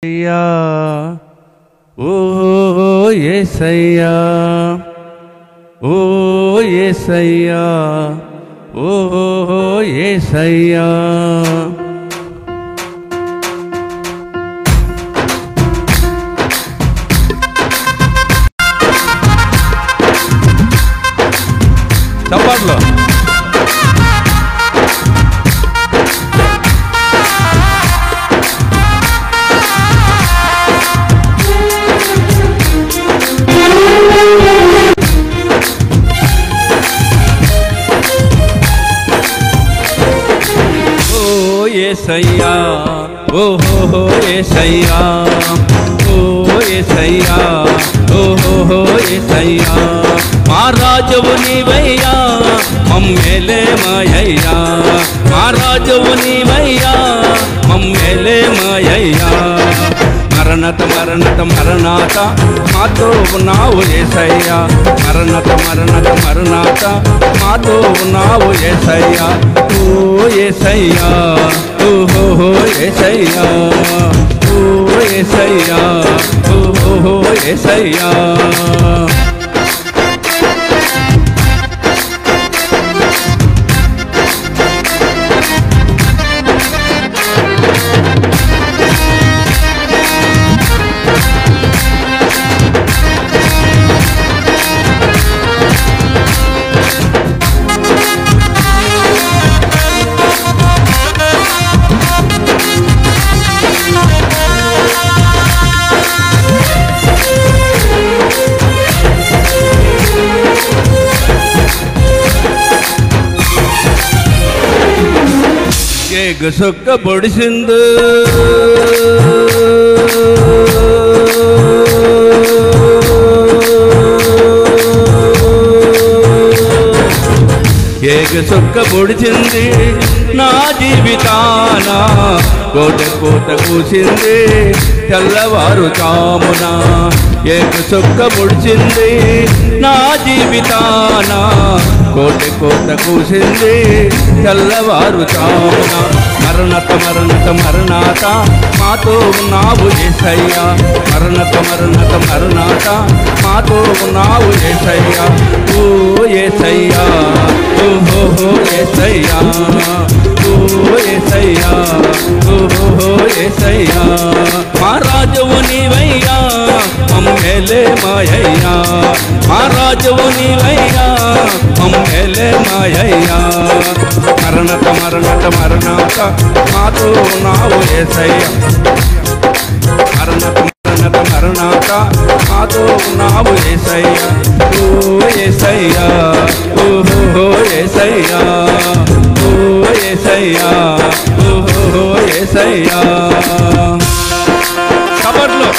యేసయ్యా ఓ యేసయ్యా ఓ యేసయ్యా ఓ యేసయ్యా చప్పట్లు యేసయ్యా ఓ హో యేసయ్యా ఓ యేసయ్యా ఓ హో యేసయ్యా మా రాజువు నీవయ్యా మమ్మేలే మాయయ్యా మా రాజువు నీవయ్యా మమ్మేలే మాయయ్యా మరణత మరణత మరణాత మాతో ఉన్నావు యేసయ్యా మరణత మరణత మరణాత మాతో ఉన్నావు యేసయ్యా ఓ యేసయ్యా ఓ హో యేసయ్యా ఓ యేసయ్యా ఓ హో యేసయ్యా సొక్క పొడిసిందు ఏక సొక్క పొడిచింది నా జీవితాన కోట కోట కూసింది తెల్లవారు చామున ఏక సొక్క పొడిచింది నా జీవితాన కోట కోట కూసింది తెల్లవారు చామున మరణత మరణత మరణాత మాతో ఉన్నావు యేసయ్యా మరణత మరణత మరణాత మాతో ఉన్నావు యేసయ్యా ఓ యేసయ్యా ఓ హో యేసయ్యా ఓ యేసయ్యా ఓ హో యేసయ్యా మా రాజువు నీవయ్యా మమ్మేలే మాయయ్యా మా రాజువు నీవయ్యా మమ్మేలే మాయయ్యా మరణత మరణత మరణాత మాతో ఉన్నావు యేసయ్యా మరణత మరణత మరణాత మాతో ఉన్నావు యేసయ్యా ఓ యేసయ్యా ఓ హో యేసయ్యా ఓ యేసయ్యా ఓ హో యేసయ్యా కబర్లో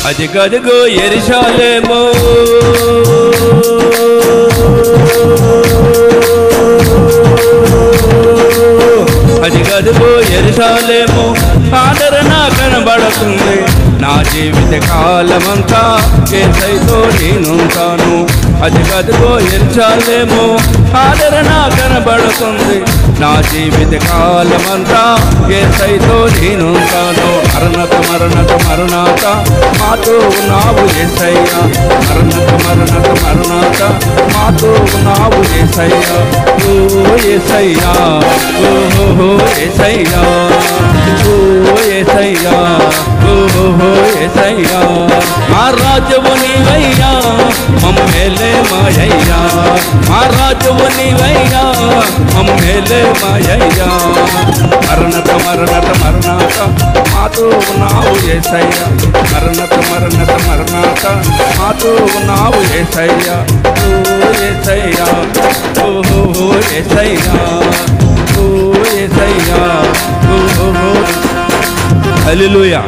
అదిగదిగో యెరూషలేము అదిగదిగో యెరూషలేము ఆదరణ కనబడుతుంది నా జీవిత కాలమంతా యేసయ్యతో నేనుంటాను అదిగదిగో యెరూషలేము ఆదరణ కనబడుతుంది నా జీవిత కాలమంతా యేసయ్యతో నేనుంటాను మరణత మరణత మరణాత మాతో ఉన్నావు యేసయ్యా మరణత మరణత మరణాత మాతో ఉన్నావు యేసయ్యా ఓ యేసయ్యా ఓ హో యేసయ్యా ఓ యేసయ్యా ఓ హో యేసయ్యా మా రాజువు నీవయ్యా మమ్మేలే మాయయ్యా మా రాజువు నీవయ్యా మమ్మేలే మాయయ్యా మరణత మరణత మరణాత మాతో ఉన్నావు యేసయ్యా మరణత మరణత మరణాత మాతో ఉన్నావు యేసయ్యా ఓ యేసయ్యా ఓ యేసయ్యా యేసయ్యా. హల్లెలూయా.